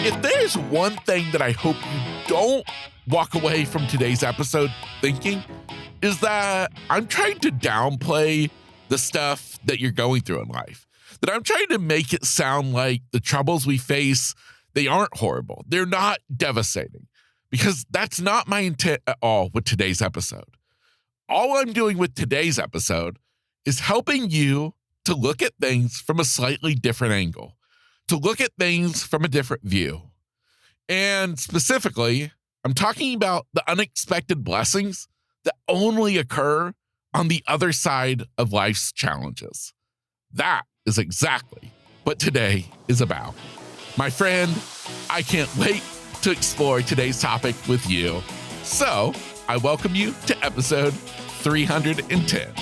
If there's one thing that I hope you don't walk away from today's episode thinking, is that I'm trying to downplay the stuff that you're going through in life. That I'm trying to make it sound like the troubles we face, they aren't horrible. They're not devastating. Because that's not my intent at all with today's episode. All I'm doing with today's episode is helping you to look at things from a slightly different angle, to look at things from a different view. And specifically, I'm talking about the unexpected blessings that only occur on the other side of life's challenges. That is exactly what today is about. My friend, I can't wait to explore today's topic with you. So I welcome you to episode 310.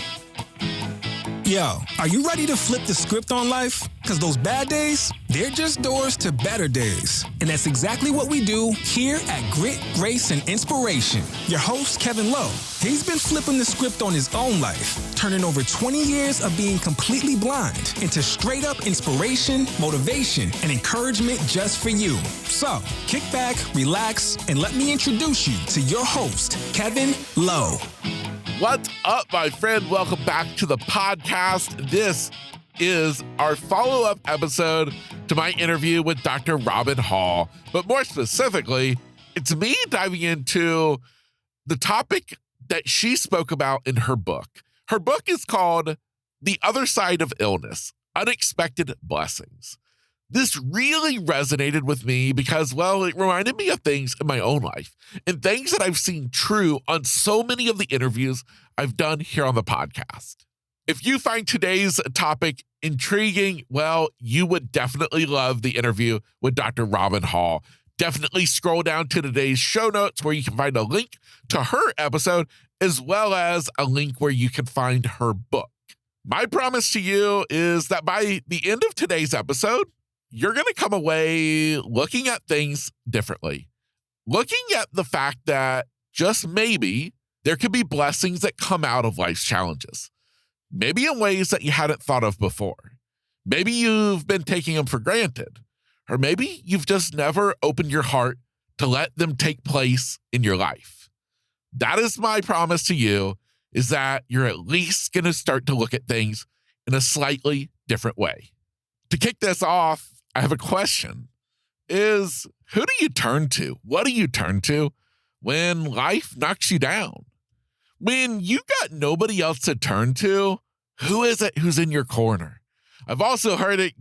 Yo, are you ready to flip the script on life? Because those bad days, they're just doors to better days. And that's exactly what we do here at Grit, Grace, and Inspiration. Your host, Kevin Lowe, he's been flipping the script on his own life, turning over 20 years of being completely blind into straight up inspiration, motivation, and encouragement just for you. So, kick back, relax, and let me introduce you to your host, Kevin Lowe. What's up, my friend? Welcome back to the podcast. This is our follow-up episode to my interview with Dr. Robin Hall. But more specifically, it's me diving into the topic that she spoke about in her book. Her book is called The Other Side of Illness, Unexpected Blessings. This really resonated with me because, well, it reminded me of things in my own life and things that I've seen true on so many of the interviews I've done here on the podcast. If you find today's topic intriguing, well, you would definitely love the interview with Dr. Robin Hall. Definitely scroll down to today's show notes where you can find a link to her episode, as well as a link where you can find her book. My promise to you is that by the end of today's episode, you're going to come away looking at things differently, looking at the fact that just maybe there could be blessings that come out of life's challenges, maybe in ways that you hadn't thought of before. Maybe you've been taking them for granted, or maybe you've just never opened your heart to let them take place in your life. That is my promise to you, is that you're at least going to start to look at things in a slightly different way. To kick this off, I have a question. Is who do you turn to? What do you turn to when life knocks you down? When you got nobody else to turn to, who is it who's in your corner? I've also heard it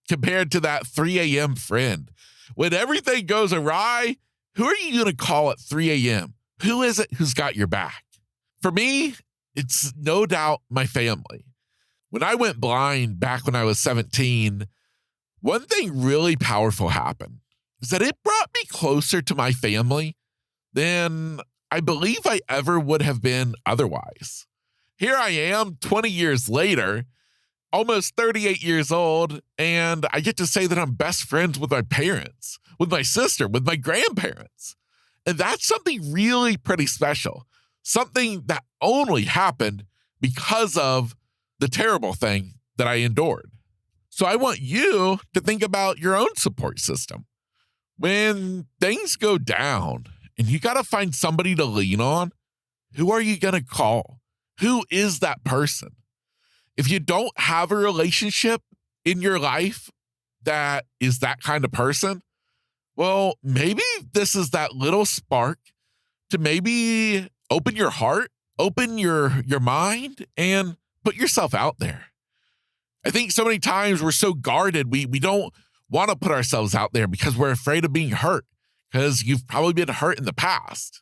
compared to that 3 a.m. friend. When everything goes awry, who are you going to call at 3 a.m.? Who is it who's got your back? For me, it's no doubt my family. When I went blind back when I was 17, one thing really powerful happened is that it brought me closer to my family than I believe I ever would have been otherwise. Here I am 20 years later, almost 38 years old, and I get to say that I'm best friends with my parents, with my sister, with my grandparents. And that's something really pretty special, something that only happened because of the terrible thing that I endured. So I want you to think about your own support system. When things go down and you got to find somebody to lean on, who are you going to call? Who is that person? If you don't have a relationship in your life that is that kind of person, well, maybe this is that little spark to maybe open your heart, open your mind, and put yourself out there. I think so many times we're so guarded, we don't want to put ourselves out there because we're afraid of being hurt, because you've probably been hurt in the past.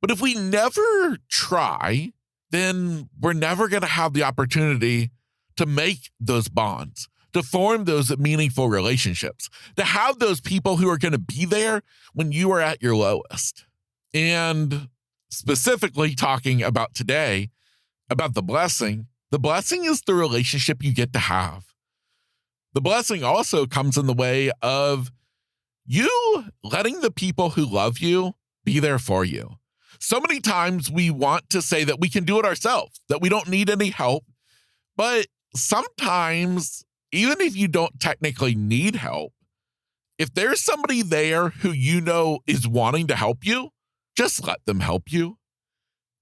But if we never try, then we're never going to have the opportunity to make those bonds, to form those meaningful relationships, to have those people who are going to be there when you are at your lowest. And specifically talking about today, about the blessing is the relationship you get to have. The blessing also comes in the way of you letting the people who love you be there for you. So many times we want to say that we can do it ourselves, that we don't need any help. But sometimes, even if you don't technically need help, If there's somebody there who you know is wanting to help you, just let them help you.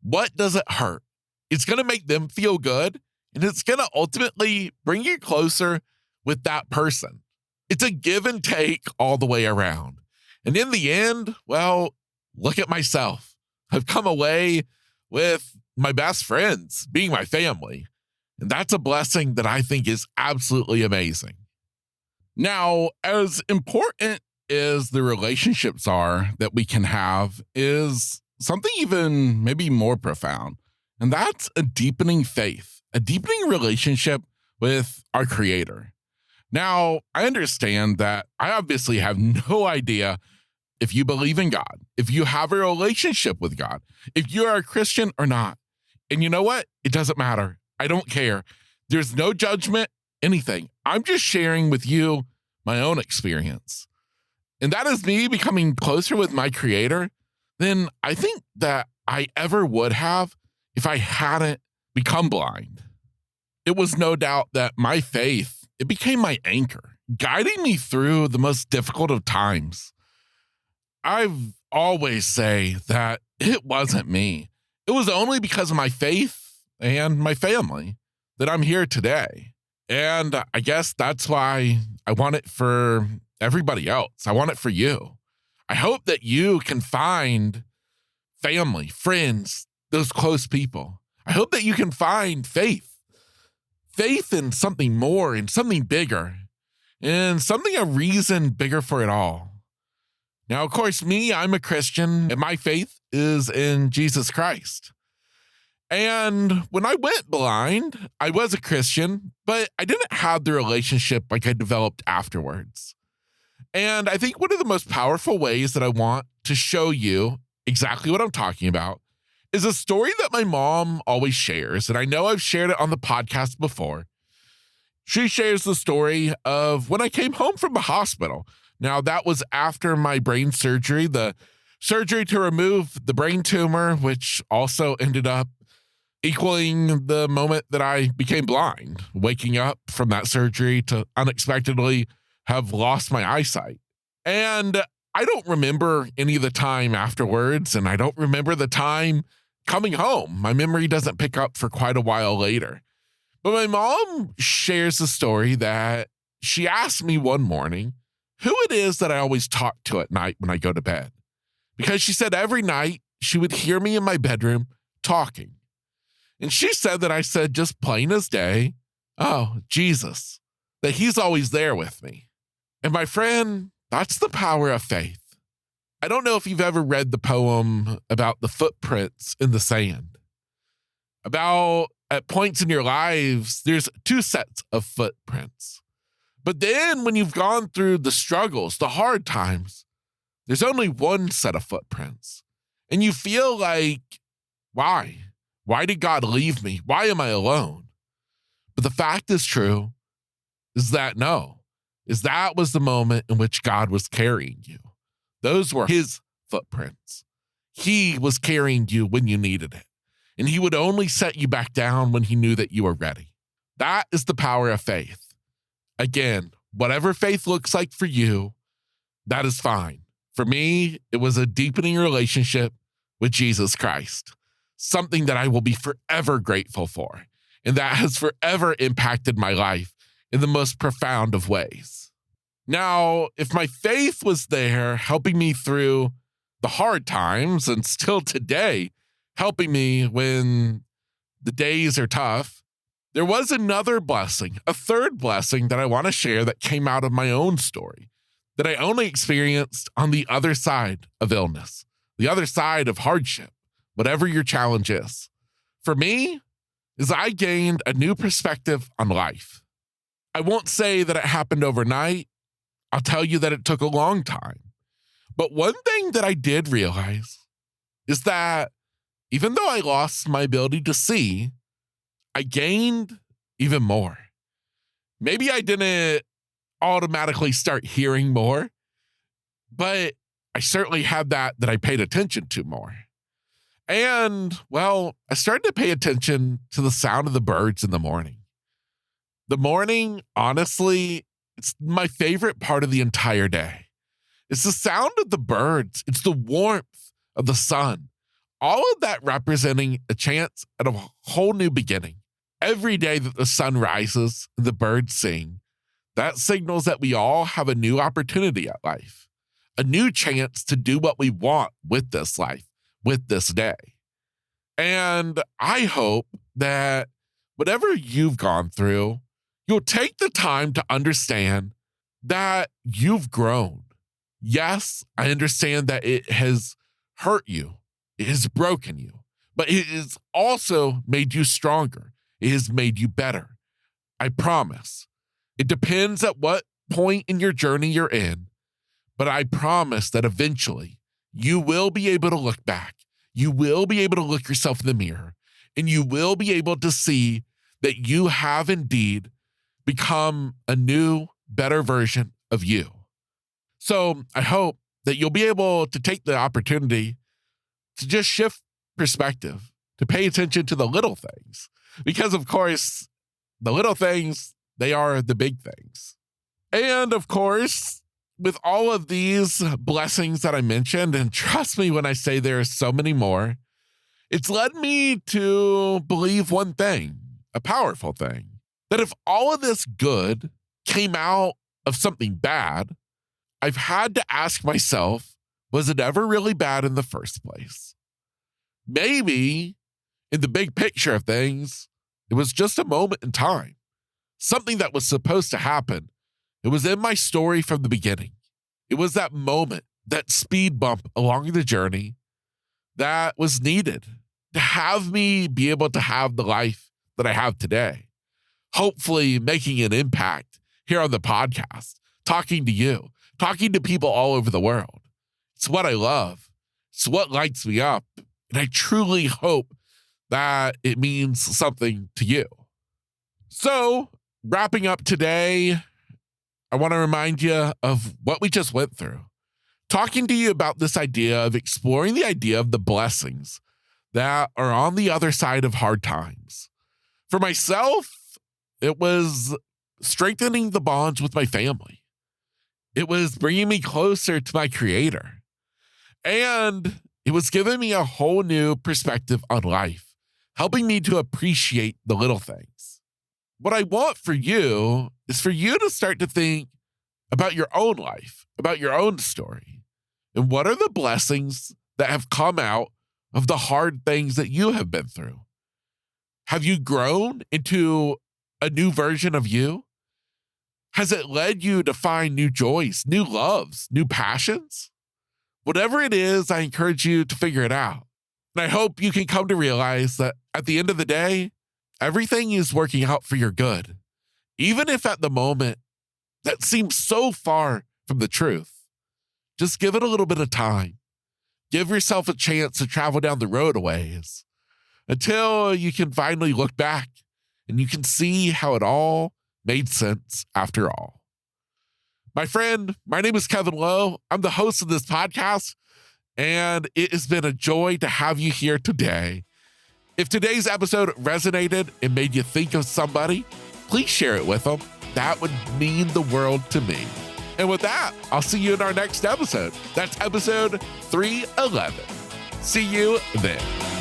What does it hurt? It's going to make them feel good, and it's going to ultimately bring you closer with that person. It's a give and take all the way around. And in the end, well, look at myself. I've come away with my best friends being my family. And that's a blessing that I think is absolutely amazing. Now, as important as the relationships are that we can have is something even maybe more profound. And that's a deepening faith, a deepening relationship with our Creator. Now, I understand that I obviously have no idea if you believe in God, if you have a relationship with God, if you are a Christian or not. And you know what? It doesn't matter. I don't care. There's no judgment, anything. I'm just sharing with you my own experience. And that is me becoming closer with my Creator than I think that I ever would have if I hadn't become blind. It was no doubt that my faith, it became my anchor, guiding me through the most difficult of times. I've always say that it wasn't me. It was only because of my faith and my family that I'm here today. And I guess that's why I want it for everybody else. I want it for you. I hope that you can find family, friends, those close people. I hope that you can find faith in something more and something bigger and a reason bigger for it all. Now, of course, I'm a Christian and my faith is in Jesus Christ. And when I went blind, I was a Christian, but I didn't have the relationship like I developed afterwards. And I think one of the most powerful ways that I want to show you exactly what I'm talking about is a story that my mom always shares. And I know I've shared it on the podcast before. She shares the story of when I came home from the hospital. Now, that was after my brain surgery, the surgery to remove the brain tumor, which also ended up equaling the moment that I became blind, waking up from that surgery to unexpectedly have lost my eyesight. And I don't remember any of the time afterwards, and I don't remember the time coming home. My memory doesn't pick up for quite a while later. But my mom shares the story that she asked me one morning who it is that I always talk to at night when I go to bed. Because she said every night she would hear me in my bedroom talking. And she said that I said just plain as day, oh, Jesus, that he's always there with me. And my friend, that's the power of faith. I don't know if you've ever read the poem about the footprints in the sand. About at points in your lives, there's two sets of footprints. But then when you've gone through the struggles, the hard times, there's only one set of footprints. And you feel like, why? Why did God leave me? Why am I alone? But the fact is true is that that was the moment in which God was carrying you. Those were his footprints. He was carrying you when you needed it. And he would only set you back down when he knew that you were ready. That is the power of faith. Again, whatever faith looks like for you, that is fine. For me, it was a deepening relationship with Jesus Christ, something that I will be forever grateful for, and that has forever impacted my life in the most profound of ways. Now, if my faith was there helping me through the hard times and still today helping me when the days are tough, there was another blessing, a third blessing that I want to share that came out of my own story, that I only experienced on the other side of illness, the other side of hardship, whatever your challenge is. For me, is I gained a new perspective on life. I won't say that it happened overnight. I'll tell you that it took a long time. But one thing that I did realize is that even though I lost my ability to see, I gained even more. Maybe I didn't automatically start hearing more, but I certainly had that I paid attention to more. And, well, I started to pay attention to the sound of the birds in the morning. The morning, honestly, it's my favorite part of the entire day. It's the sound of the birds. It's the warmth of the sun. All of that representing a chance at a whole new beginning. Every day that the sun rises and the birds sing, that signals that we all have a new opportunity at life, a new chance to do what we want with this life, with this day. And I hope that whatever you've gone through, you'll take the time to understand that you've grown. Yes, I understand that it has hurt you. It has broken you, but it has also made you stronger. It has made you better. I promise. It depends at what point in your journey you're in, but I promise that eventually you will be able to look back. You will be able to look yourself in the mirror, and you will be able to see that you have indeed become a new, better version of you. So I hope that you'll be able to take the opportunity to just shift perspective, to pay attention to the little things. Because, of course, the little things, they are the big things. And, of course, with all of these blessings that I mentioned, and trust me when I say there are so many more, it's led me to believe one thing, a powerful thing, that if all of this good came out of something bad, I've had to ask myself, was it ever really bad in the first place? Maybe in the big picture of things, it was just a moment in time, something that was supposed to happen. It was in my story from the beginning. It was that moment, that speed bump along the journey that was needed to have me be able to have the life that I have today. Hopefully making an impact here on the podcast, talking to you, talking to people all over the world. It's what I love. It's what lights me up. And I truly hope that it means something to you. So, wrapping up today, I want to remind you of what we just went through. Talking to you about this idea of exploring the idea of the blessings that are on the other side of hard times. For myself, it was strengthening the bonds with my family. It was bringing me closer to my Creator. And it was giving me a whole new perspective on life, helping me to appreciate the little things. What I want for you is for you to start to think about your own life, about your own story, and what are the blessings that have come out of the hard things that you have been through? Have you grown into a new version of you? Has it led you to find new joys, new loves, new passions? Whatever it is, I encourage you to figure it out. And I hope you can come to realize that at the end of the day, everything is working out for your good. Even if at the moment that seems so far from the truth, just give it a little bit of time. Give yourself a chance to travel down the road a ways until you can finally look back and you can see how it all made sense after all. My friend, my name is Kevin Lowe. I'm the host of this podcast, and it has been a joy to have you here today. If today's episode resonated and made you think of somebody, please share it with them. That would mean the world to me. And with that, I'll see you in our next episode. That's episode 311. See you then.